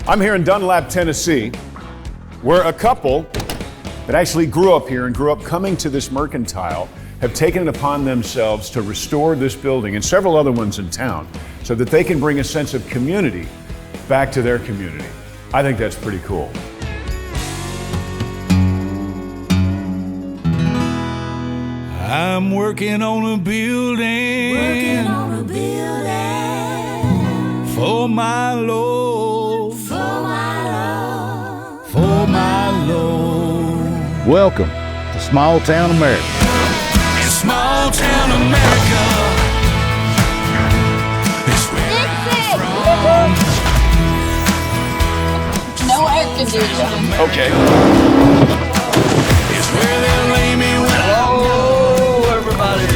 I'm here in Dunlap, Tennessee, where a couple that actually grew up here and grew up coming to this mercantile have taken it upon themselves to restore this building and several other ones in town so that they can bring a sense of community back to their community. I think that's pretty cool. I'm working on a building, for my Lord, for my Lord. Welcome to Small Town America. In small town America, it's where I'm from. No air conditioning. Okay. It's where they'll lay me when hello, everybody.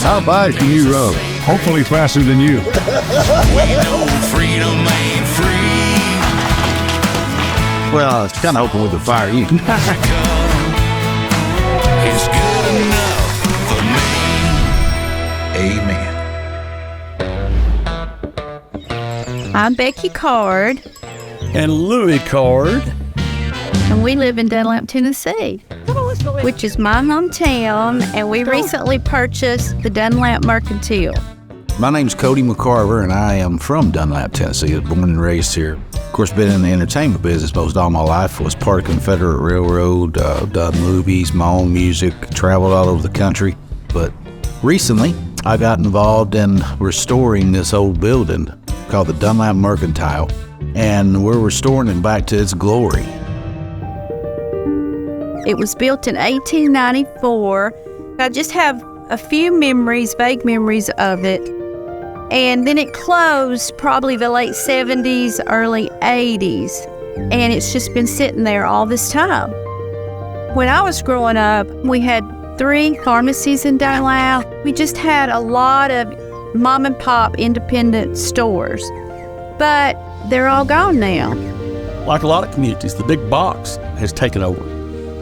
How fast can you run? Hopefully faster than you. We know freedom ain't free. Well, it's kind of open with the fire. You It's good enough for me. Amen. I'm Becky Card, And Louie Card. and we live in Dunlap, Tennessee, which is my hometown, and we recently purchased the Dunlap Mercantile. My name's Cody McCarver, and I am from Dunlap, Tennessee. I was born and raised here. Of course, been in the entertainment business most all my life. Was part of Confederate Railroad, done movies, my own music, traveled all over the country. But recently, I got involved in restoring this old building called the Dunlap Mercantile, and we're restoring it back to its glory. It was built in 1894. I just have a few memories, vague memories of it. And then it closed probably the late 70s, early 80s. And it's just been sitting there all this time. When I was growing up, we had 3 pharmacies in Dunlap. We just had a lot of mom and pop independent stores. But they're all gone now. Like a lot of communities, the big box has taken over.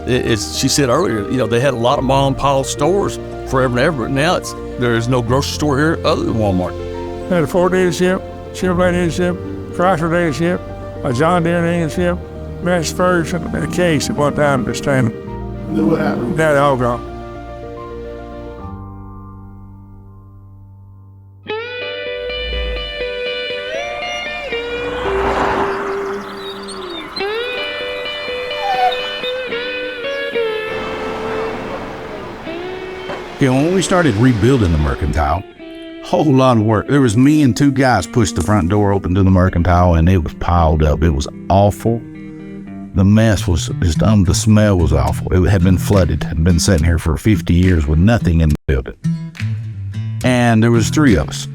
She said earlier, they had a lot of mom and pop stores forever and ever. Now there is no grocery store here other than Walmart. Had a Ford dealership, Chevrolet dealership, Chrysler dealership, a John Deere dealership, Mass Ferguson, and a Case at one time to stand. Then what happened? Now they're all gone. When we started rebuilding the Mercantile, whole lot of work. There was me and 2 guys pushed the front door open to the Mercantile, and it was piled up. It was awful. The mess was just, the smell was awful. It had been flooded, had been sitting here for 50 years with nothing in the building. And there was 3 of us.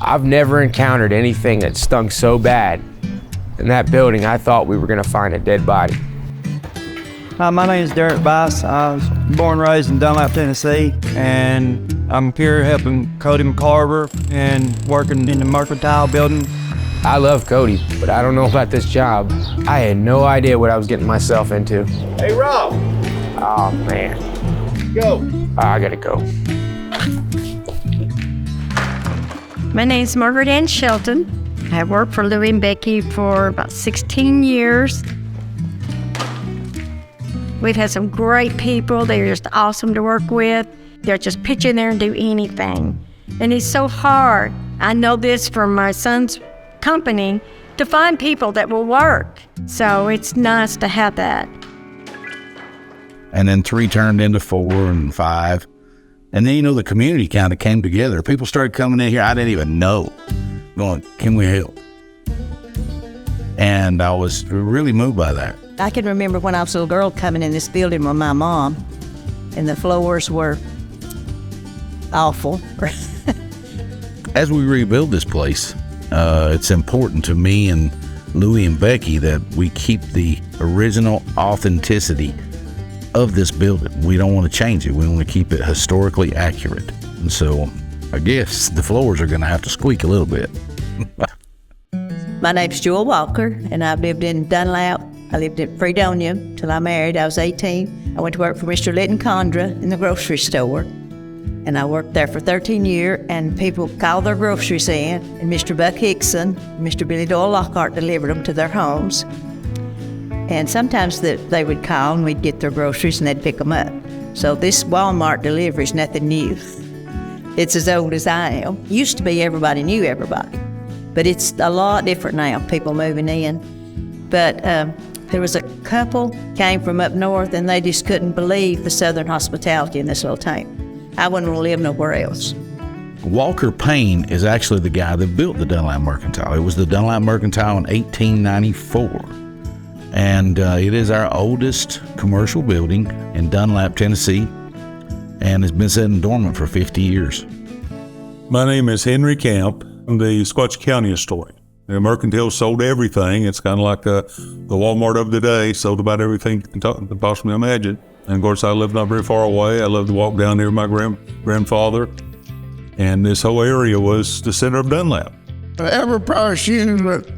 I've never encountered anything that stunk so bad. In that building, I thought we were gonna find a dead body. Hi, my name is Derek Bice. I was born and raised in Dunlap, Tennessee, and I'm here helping Cody McCarver and working in the Mercantile building. I love Cody, but I don't know about this job. I had no idea what I was getting myself into. Hey, Rob. Oh, man. Go. I gotta go. My name's Margaret Ann Shelton. I worked for Lewie and Beckie for about 16 years. We've had some great people. They're just awesome to work with. They're just pitch in there and do anything. And it's so hard. I know this from my son's company, to find people that will work. So it's nice to have that. And then 3 turned into 4 and 5. And then, the community kind of came together. People started coming in here I didn't even know, going, can we help? And I was really moved by that. I can remember when I was a little girl coming in this building with my mom, and the floors were awful. As we rebuild this place, it's important to me and Lewie and Beckie that we keep the original authenticity of this building. We don't want to change it. We want to keep it historically accurate. And so I guess the floors are going to have to squeak a little bit. My name's Jewel Walker, and I've lived in Dunlap. I lived in Fredonia till I married. I was 18. I went to work for Mr. Litton Condra in the grocery store. And I worked there for 13 years, and people called their groceries in, and Mr. Buck Hickson, Mr. Billy Doyle Lockhart delivered them to their homes. And sometimes they would call and we'd get their groceries and they'd pick them up. So this Walmart delivery is nothing new. It's as old as I am. Used to be everybody knew everybody, but it's a lot different now, people moving in. But there was a couple came from up north and they just couldn't believe the Southern hospitality in this little town. I wouldn't want to live nowhere else. Walker Payne is actually the guy that built the Dunlap Mercantile. It was the Dunlap Mercantile in 1894. And it is our oldest commercial building in Dunlap, Tennessee, and has been sitting dormant for 50 years. My name is Henry Camp. I'm the Sequatchie County historian. The Mercantile sold everything. It's kind of like the Walmart of the day, sold about everything you can possibly imagine. And of course, I live not very far away. I love to walk down there with my grandfather. And this whole area was the center of Dunlap. Every pair of shoes that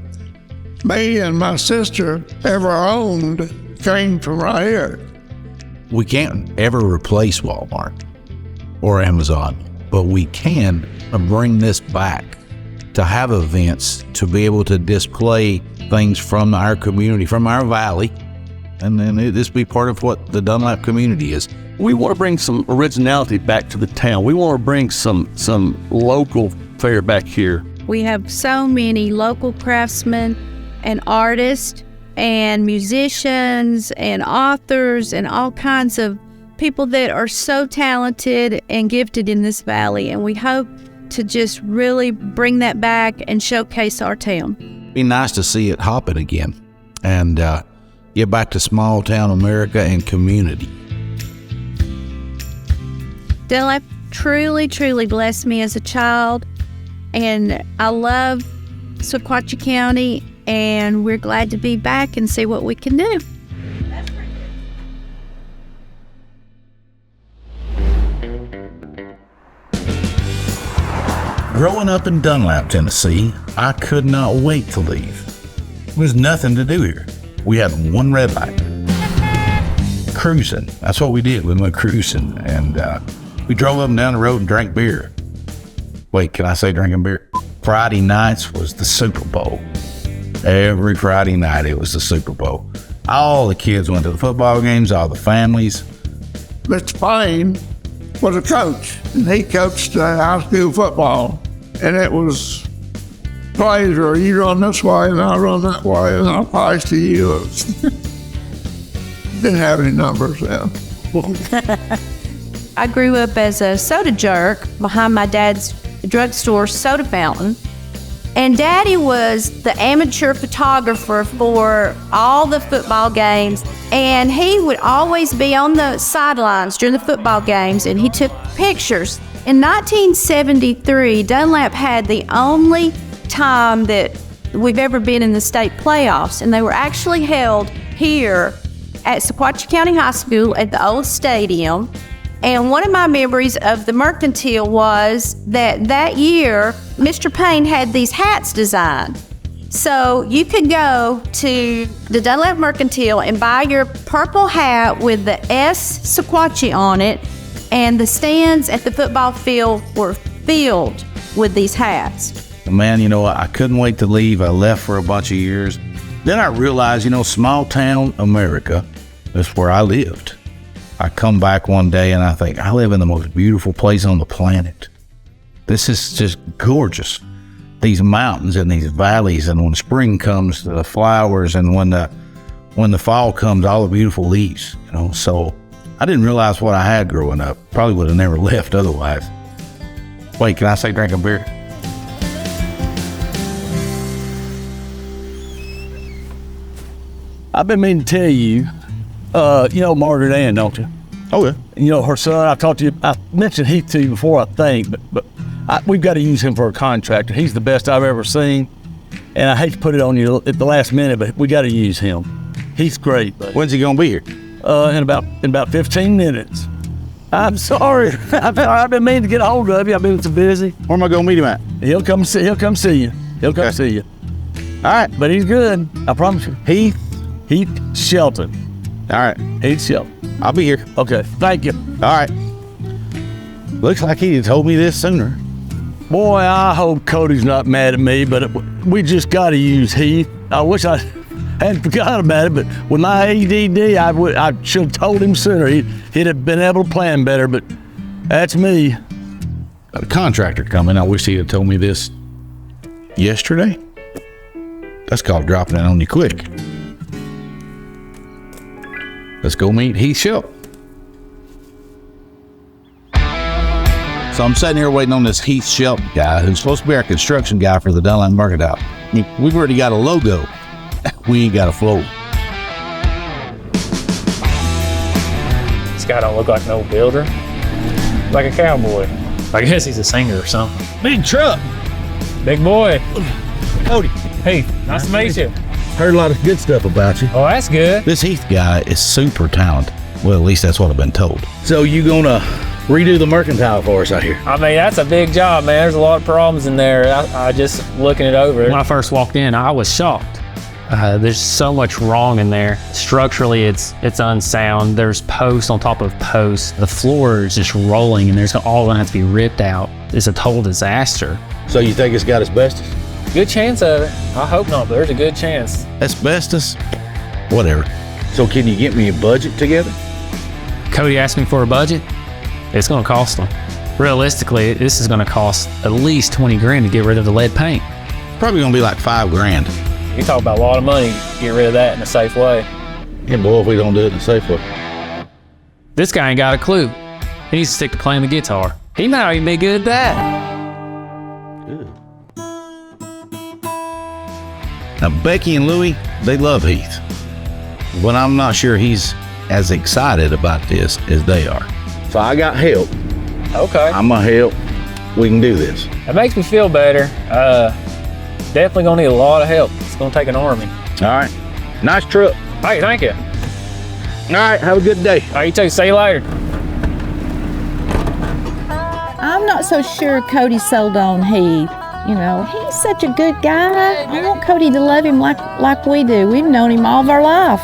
me and my sister ever owned came from right here. We can't ever replace Walmart or Amazon, but we can bring this back to have events, to be able to display things from our community, from our valley, and then this be part of what the Dunlap community is. We want to bring some originality back to the town. We want to bring some local fare back here. We have so many local craftsmen and artists and musicians and authors and all kinds of people that are so talented and gifted in this valley, and we hope to just really bring that back and showcase our town. Be nice to see it hopping again and get back to small town America and community. Dunlap truly, truly blessed me as a child, and I love Sequatchie County, and we're glad to be back and see what we can do. Growing up in Dunlap, Tennessee, I could not wait to leave. There was nothing to do here. We had one red light. Cruising. That's what we did. We went cruising, and we drove up and down the road and drank beer. Wait, can I say drinking beer? Friday nights was the Super Bowl. Every Friday night it was the Super Bowl. All the kids went to the football games, all the families. Mr. Payne was a coach, and he coached high school football. And it was plays where you run this way and I run that way and I'll pass to you. Didn't have any numbers then. I grew up as a soda jerk behind my dad's drugstore soda fountain. And Daddy was the amateur photographer for all the football games. And he would always be on the sidelines during the football games, and he took pictures. In 1973, Dunlap had the only time that we've ever been in the state playoffs, and they were actually held here at Sequatchie County High School at the old stadium. And one of my memories of the Mercantile was that year, Mr. Payne had these hats designed. So you could go to the Dunlap Mercantile and buy your purple hat with the S Sequatchie on it, and the stands at the football field were filled with these hats. Man, you know, I couldn't wait to leave. I left for a bunch of years. Then I realized, you know, small town America, that's where I lived. I come back one day and I think, I live in the most beautiful place on the planet. This is just gorgeous. These mountains and these valleys, and when spring comes, the flowers, and when the fall comes, all the beautiful leaves, you know. So I didn't realize what I had growing up. Probably would have never left otherwise. Wait, can I say drink a beer? I've been meaning to tell you, you know Margaret Ann, don't you? Oh, yeah. You know, her son, I mentioned Heath to you before, I think, but we've got to use him for a contractor. He's the best I've ever seen. And I hate to put it on you at the last minute, but we got to use him. He's great. Buddy. When's he going to be here? In about 15 minutes. I'm sorry. I've been meaning to get a hold of you. I've been so busy. Where am I going to meet him at? He'll come see you. He'll come see you. All right. But he's good. I promise you. Heath Shelton. All right. Heath Shelton. I'll be here. Okay. Thank you. All right. Looks like he'd told me this sooner. Boy, I hope Cody's not mad at me, but we just got to use Heath. I wish I hadn't forgot about it, but with my ADD, I should have told him sooner. He'd have been able to plan better, but that's me. Got a contractor coming. I wish he had told me this yesterday. That's called dropping it on you quick. Let's go meet Heath Shelp. So I'm sitting here waiting on this Heath Shelp guy who's supposed to be our construction guy for the Dunlap Mercantile. I mean, we've already got a logo. We ain't got a floor. This guy don't look like an old builder. Like a cowboy. I guess he's a singer or something. Big truck. Big boy. Cody. Hey, nice to meet you. Heard a lot of good stuff about you. Oh, that's good. This Heath guy is super talented. Well, at least that's what I've been told. So you gonna redo the Mercantile for us out here? I mean, that's a big job, man. There's a lot of problems in there. I just looking it over. When I first walked in, I was shocked. There's so much wrong in there. Structurally, it's unsound. There's posts on top of posts. The floor is just rolling, and there's all gonna have to be ripped out. It's a total disaster. So you think it's got asbestos? Good chance of it. I hope not, but there's a good chance. Asbestos? Whatever. So can you get me a budget together? Cody asked me for a budget. It's gonna cost him. Realistically, this is gonna cost at least 20 grand to get rid of the lead paint. Probably gonna be like $5 grand. You talk about a lot of money to get rid of that in a safe way. Yeah, boy, if we don't do it in a safe way. This guy ain't got a clue. He needs to stick to playing the guitar. He might not even be good at that. Good. Now, Becky and Lewie, they love Heath. But I'm not sure he's as excited about this as they are. So I got help. Okay. I'm gonna help. We can do this. It makes me feel better. Definitely gonna need a lot of help. It's gonna take an army. All right. Nice truck. Hey, thank you. All right, have a good day. All right, you too. See you later. I'm not so sure Cody sold on Heath. You know, he's such a good guy. I want Cody to love him like we do. We've known him all of our life.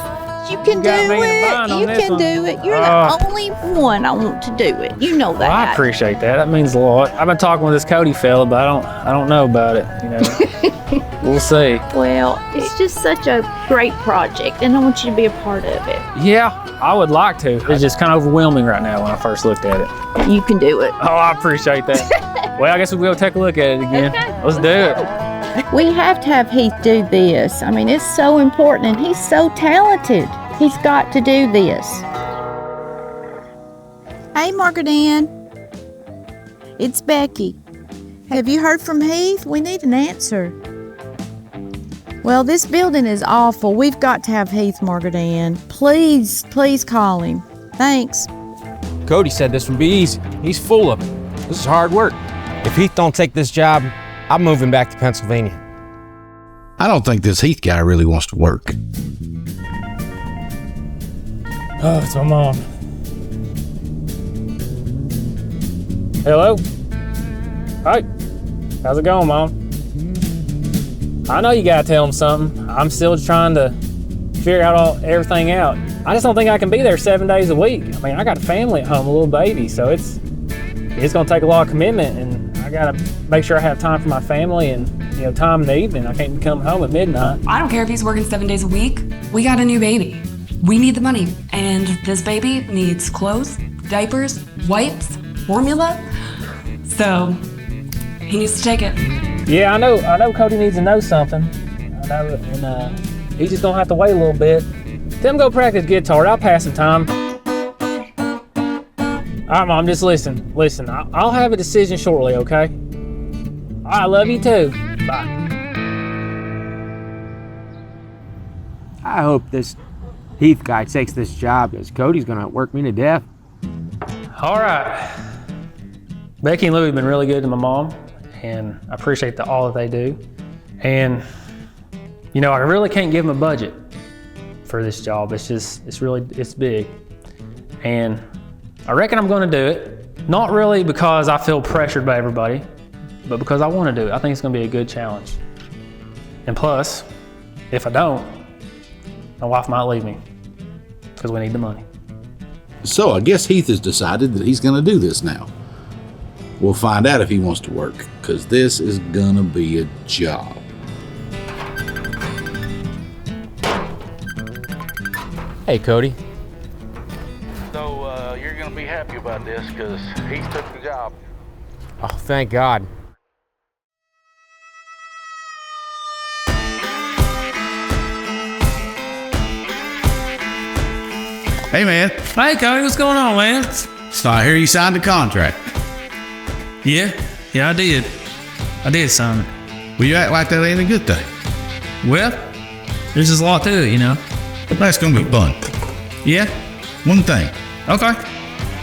You can do it. You can do it. You're the only one I want to do it. You know that. Well, I appreciate that. That means a lot. I've been talking with this Cody fella, but I don't know about it. You know, we'll see. Well, it's just such a great project, and I want you to be a part of it. Yeah, I would like to. It's just kind of overwhelming right now when I first looked at it. You can do it. Oh, I appreciate that. Well, I guess we'll take a look at it again. Okay. Let's do it. We have to have Heath do this. I mean, it's so important, and he's so talented. He's got to do this. Hey, Margaret Ann. It's Becky. Have you heard from Heath? We need an answer. Well, this building is awful. We've got to have Heath, Margaret Ann. Please call him. Thanks. Cody said this would be easy. He's full of it. This is hard work. If Heath don't take this job, I'm moving back to Pennsylvania. I don't think this Heath guy really wants to work. Oh, it's my mom. Hello? Hi. How's it going, Mom? I know you gotta tell him something. I'm still trying to figure out everything out. I just don't think I can be there 7 days a week. I mean, I got a family at home, a little baby, so it's gonna take a lot of commitment, and I gotta make sure I have time for my family and, you know, time in the evening. I can't come home at midnight. I don't care if he's working 7 days a week. We got a new baby. We need the money, and this baby needs clothes, diapers, wipes, formula. So he needs to take it. Yeah, I know Cody needs to know something. I know, and he's just gonna have to wait a little bit. Tell him go practice guitar. I'll pass some time. All right, Mom, just listen. I'll have a decision shortly, okay? All right, I love you too. Bye. I hope this Heath guy takes this job, because Cody's gonna work me to death. All right. Becky and Lewie have been really good to my mom, and I appreciate all that they do. And, you know, I really can't give them a budget for this job. It's big. And I reckon I'm gonna do it. Not really because I feel pressured by everybody, but because I wanna do it. I think it's gonna be a good challenge. And plus, if I don't, my wife might leave me because we need the money. So I guess Heath has decided that he's going to do this now. We'll find out if he wants to work, because this is gonna be a job. Hey, Cody. So, you're gonna be happy about this, because he's took the job. Oh, thank God. Hey, man. Hey, Cody, what's going on, man? So I hear you signed a contract. Yeah, I did. I did sign it. Well, you act like that ain't a good thing. Well, there's just a lot to it, you know. But that's gonna be fun. Yeah? One thing. Okay.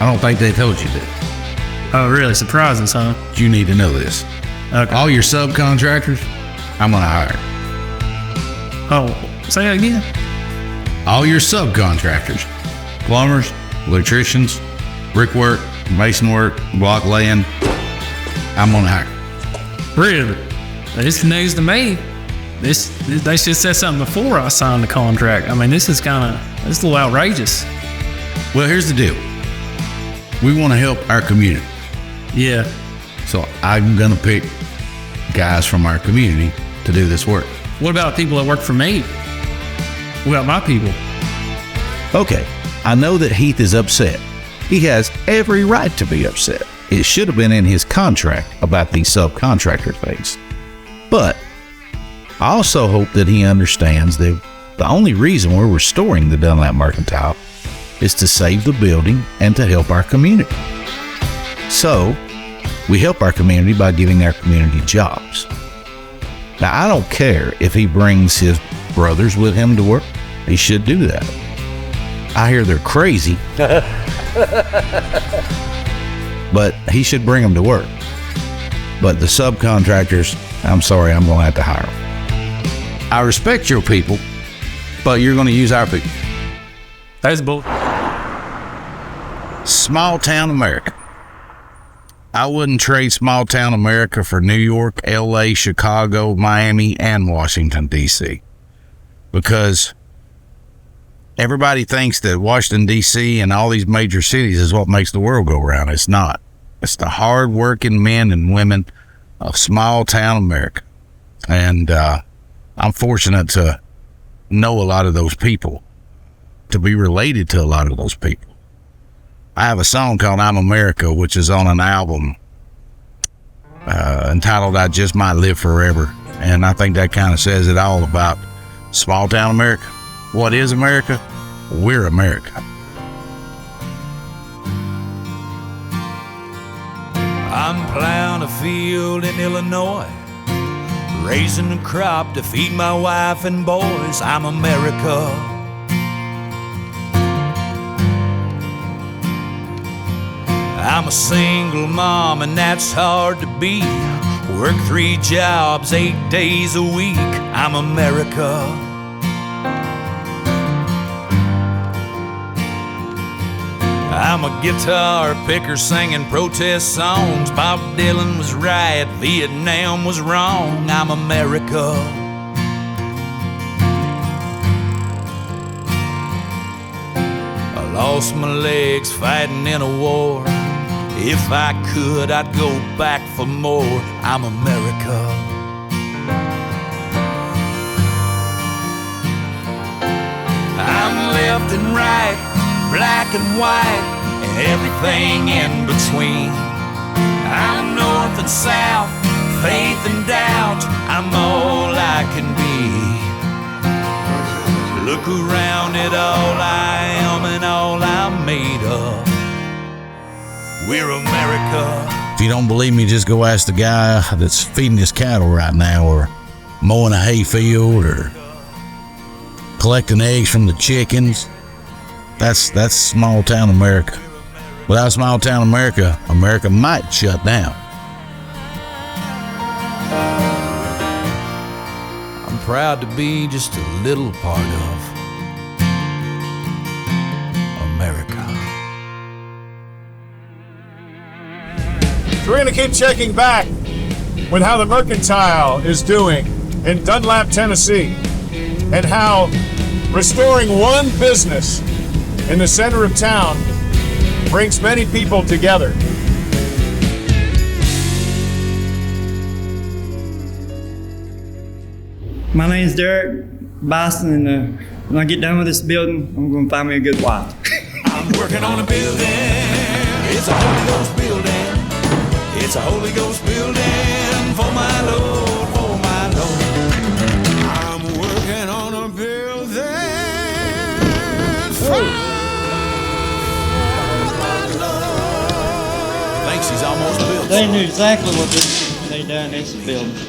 I don't think they told you that. Oh, really? Surprising, son. You need to know this. Okay. All your subcontractors, I'm gonna hire. Oh, say that again? All your subcontractors, plumbers, electricians, brickwork, mason work, block laying, I'm gonna hire. Really? This is news to me. They should said something before I signed the contract. I mean, this is a little outrageous. Well, here's the deal. We want to help our community. Yeah. So I'm gonna pick guys from our community to do this work. What about people that work for me? What about my people? Okay, I know that Heath is upset. He has every right to be upset. It should have been in his contract about these subcontractor things. But I also hope that he understands that the only reason we're restoring the Dunlap Mercantile is to save the building and to help our community. So, we help our community by giving our community jobs. Now, I don't care if he brings his brothers with him to work. He should do that. I hear they're crazy, but he should bring them to work. But the subcontractors, I'm sorry, I'm going to have to hire them. I respect your people, but you're going to use our people. That's bull. Small town America. I wouldn't trade small town America for New York, LA, Chicago, Miami, and Washington, D.C. Because everybody thinks that Washington, D.C. and all these major cities is what makes the world go round. It's not. It's the hard-working men and women of small town America. And I'm fortunate to know a lot of those people, to be related to a lot of those people. I have a song called I'm America, which is on an album entitled I Just Might Live Forever. And I think that kind of says it all about small town America. What is America? We're America. I'm plowing a field in Illinois, raising a crop to feed my wife and boys. I'm America. I'm a single mom and that's hard to be. Work 3 jobs, 8 days a week. I'm America. I'm a guitar picker singing protest songs. Bob Dylan was right, Vietnam was wrong. I'm America. I lost my legs fighting in a war. If I could, I'd go back for more. I'm America. I'm left and right, black and white, and everything in between. I'm north and south, faith and doubt. I'm all I can be. Look around at all I am and all I'm made of. We're America. If you don't believe me, just go ask the guy that's feeding his cattle right now, or mowing a hay field, or collecting eggs from the chickens. That's small town America. Without small town America, America might shut down. I'm proud to be just a little part of America. So we're going to keep checking back with how the Mercantile is doing in Dunlap, Tennessee, and how restoring one business in the center of town brings many people together. My name's Derek Bison, and when I get done with this building, I'm going to find me a good wife. I'm working on a building. It's a Holy Ghost building. It's a Holy Ghost building for my Lord, for my Lord. I'm working on a building for my Lord. Thinks he's almost built. They knew exactly what they done in this building.